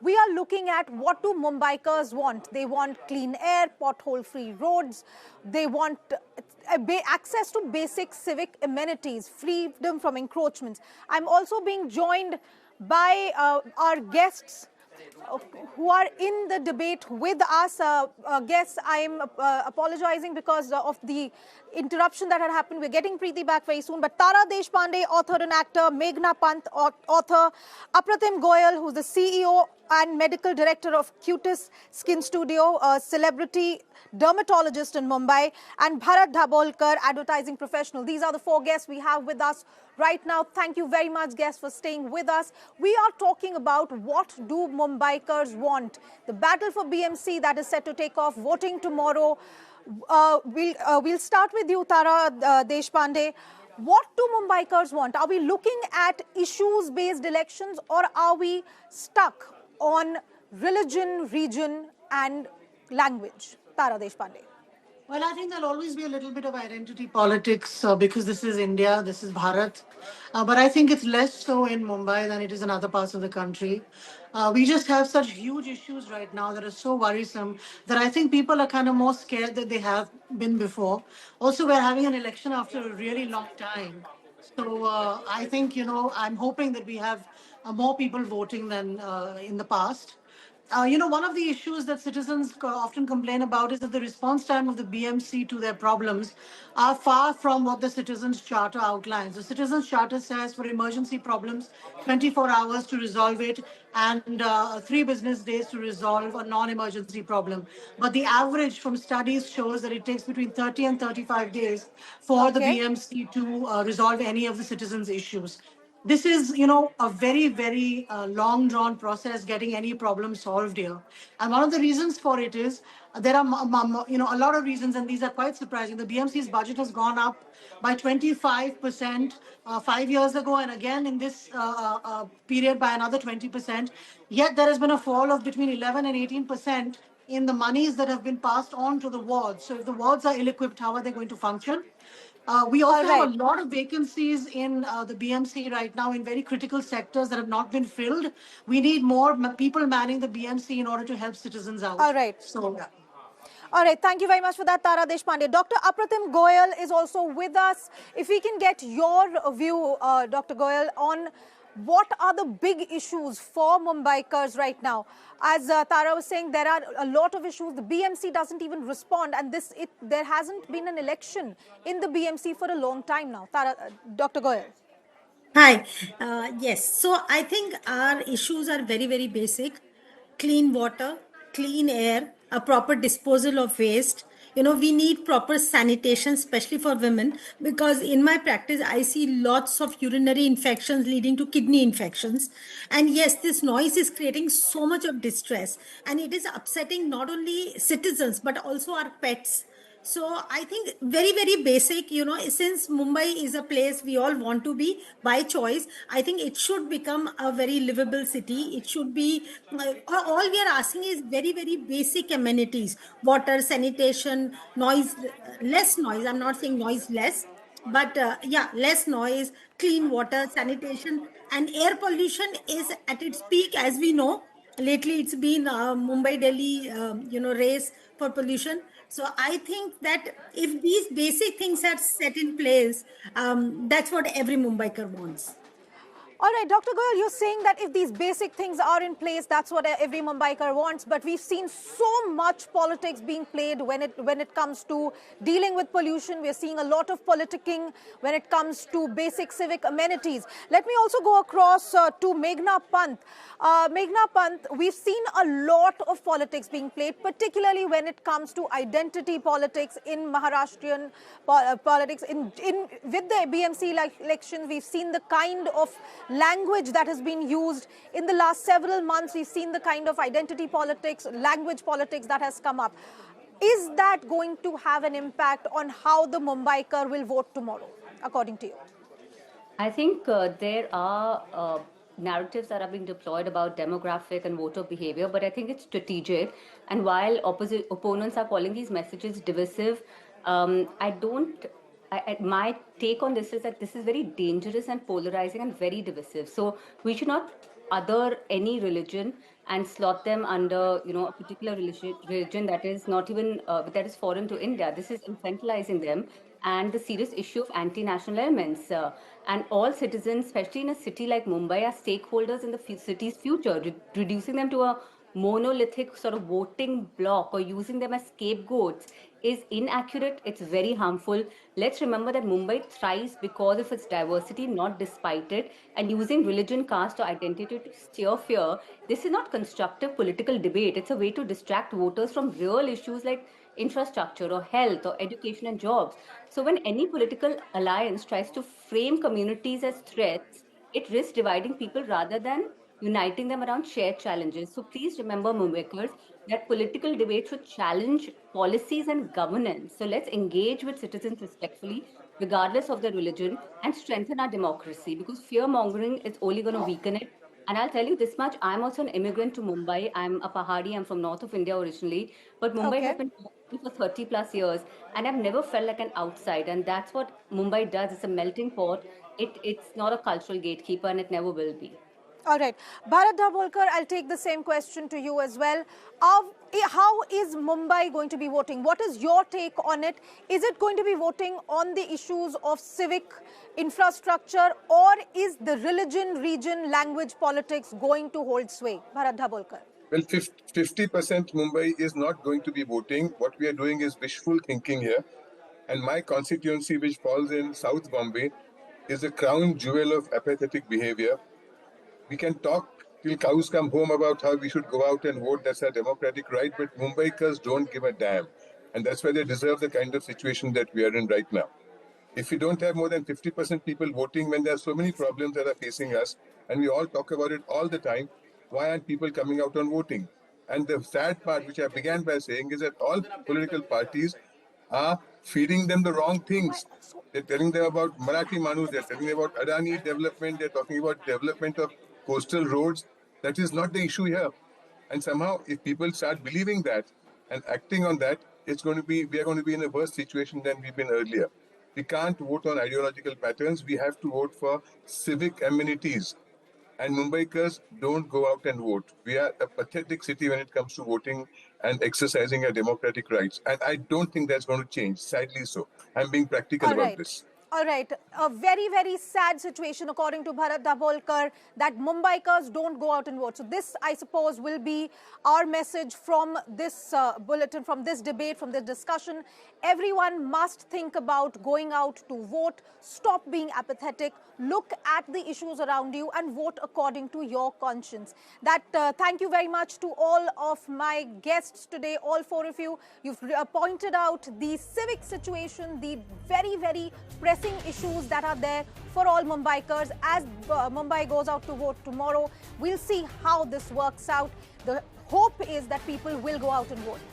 We are looking at what do Mumbaikers want. They want clean air, pothole-free roads. They want access to basic civic amenities, freedom from encroachments. I'm also being joined by our guests who are in the debate with us. Guests, I am apologizing because of the interruption that had happened. We're getting Preeti back very soon. But Tara Deshpande, author and actor, Meghna Pant, author, Apratim Goyal, who's the CEO and medical director of Cutis Skin Studio, a celebrity dermatologist in Mumbai, and Bharat Dabholkar, advertising professional. These are the four guests we have with us right now. Thank you very much, guests, for staying with us. We are talking about what do Mumbaikers want. The battle for BMC that is set to take off, voting tomorrow. We'll start with you, Tara Deshpande. What do Mumbaikers want? Are we looking at issues-based elections, or are we stuck on religion, region and language? Tara Deshpande. Well, I think there'll always be a little bit of identity politics because this is India, this is Bharat. But I think it's less so in Mumbai than it is in other parts of the country. We just have such huge issues right now that are so worrisome that I think people are kind of more scared than they have been before. Also, we're having an election after a really long time. So I think, I'm hoping that we have more people voting than in the past. One of the issues that citizens often complain about is that the response time of the BMC to their problems are far from what the Citizens Charter outlines. The Citizens Charter says for emergency problems, 24 hours to resolve it and 3 business days to resolve a non-emergency problem. But the average from studies shows that it takes between 30 and 35 days for the BMC to resolve any of the citizens' issues. This is, a very, very long drawn process getting any problem solved here. And one of the reasons for it is there are, a lot of reasons, and these are quite surprising. The BMC's budget has gone up by 25% 5 years ago, and again in this period by another 20%. Yet there has been a fall of between 11 and 18% in the monies that have been passed on to the wards. So if the wards are ill-equipped, how are they going to function? We also have a lot of vacancies in the BMC right now in very critical sectors that have not been filled. We need more people manning the BMC in order to help citizens out. All right. So, yeah. All right, thank you very much for that, Tara Deshpande. Dr. Apratim Goyal is also with us. If we can get your view, Dr. Goyal, on what are the big issues for Mumbaikers right now? As Tara was saying, there are a lot of issues. The BMC doesn't even respond, and there hasn't been an election in the BMC for a long time now. Dr. Goyal. Hi. Yes. So I think our issues are very, very basic. Clean water, clean air, a proper disposal of waste. We need proper sanitation, especially for women, because in my practice, I see lots of urinary infections leading to kidney infections. And yes, this noise is creating so much of distress, and it is upsetting not only citizens, but also our pets. So I think very, very basic, since Mumbai is a place we all want to be by choice, I think it should become a very livable city. It should be, all we are asking is very, very basic amenities, water, sanitation, noise, less noise. I'm not saying noise less, but less noise, clean water, sanitation, and air pollution is at its peak, as we know. Lately, it's been Mumbai-Delhi, race for pollution. So I think that if these basic things are set in place, that's what every Mumbaiker wants. All right, Dr. Goyal, you're saying that if these basic things are in place, that's what every Mumbaiker wants. But we've seen so much politics being played when it comes to dealing with pollution. We're seeing a lot of politicking when it comes to basic civic amenities. Let me also go across to Meghna Pant. Meghna Pant, we've seen a lot of politics being played, particularly when it comes to identity politics in Maharashtrian politics. With the BMC elections, we've seen the kind of language that has been used in the last several months. We've seen the kind of identity politics, language politics that has come up. Is that going to have an impact on how the Mumbaiker will vote tomorrow, according to you? I think there are narratives that are being deployed about demographic and voter behavior, but I think it's strategic. And while opponents are calling these messages divisive, my take on this is that this is very dangerous and polarizing and very divisive. So we should not other any religion. and slot them under, a particular religion that is not even that is foreign to India. This is infantilizing them, and the serious issue of anti-national elements. And all citizens, especially in a city like Mumbai, are stakeholders in the city's future. Reducing them to a monolithic sort of voting block or using them as scapegoats is inaccurate. It's very harmful. Let's remember that Mumbai thrives because of its diversity, not despite it. And using religion, caste, or identity to steer fear, this is not constructive political debate. It's a way to distract voters from real issues like infrastructure or health or education and jobs. So when any political alliance tries to frame communities as threats, it risks dividing people rather than uniting them around shared challenges. So please remember, Mumbaikers, that political debate should challenge policies and governance. So let's engage with citizens respectfully, regardless of their religion, and strengthen our democracy, because fear mongering is only going to weaken it. And I'll tell you this much, I'm also an immigrant to Mumbai. I'm a Pahadi, I'm from north of India originally, but Mumbai has Okay. been for 30 plus years, and I've never felt like an outside. And that's what Mumbai does. It's a melting pot. It's not a cultural gatekeeper, and it never will be. All right. Bharat Dabholkar, I'll take the same question to you as well. How is Mumbai going to be voting? What is your take on it? Is it going to be voting on the issues of civic infrastructure, or is the religion, region, language, politics going to hold sway? Bharat Dabholkar. Well, 50% Mumbai is not going to be voting. What we are doing is wishful thinking here. And my constituency, which falls in South Bombay, is a crown jewel of apathetic behavior. We can talk till cows come home about how we should go out and vote. That's our democratic right. But Mumbaikers don't give a damn. And that's why they deserve the kind of situation that we are in right now. If we don't have more than 50% people voting when there are so many problems that are facing us, and we all talk about it all the time, why aren't people coming out on voting? And the sad part, which I began by saying, is that all political parties are feeding them the wrong things. They're telling them about Marathi Manus, they're telling them about Adani development, they're talking about development of coastal roads. That is not the issue here. And somehow, if people start believing that and acting on that, we are going to be in a worse situation than we've been earlier. We can't vote on ideological patterns. We have to vote for civic amenities. And Mumbaikers don't go out and vote. We are a pathetic city when it comes to voting and exercising our democratic rights. And I don't think that's going to change, sadly so. I'm being practical All about right. this. All right. A very, very sad situation, according to Bharat Dabholkar, that Mumbaikers don't go out and vote. So this, I suppose, will be our message from this bulletin, from this debate, from this discussion. Everyone must think about going out to vote. Stop being apathetic. Look at the issues around you and vote according to your conscience. Thank you very much to all of my guests today, all four of you. You've pointed out the civic situation, the very, very pressing issues that are there for all Mumbaikers. As Mumbai goes out to vote tomorrow, we'll see how this works out. The hope is that people will go out and vote.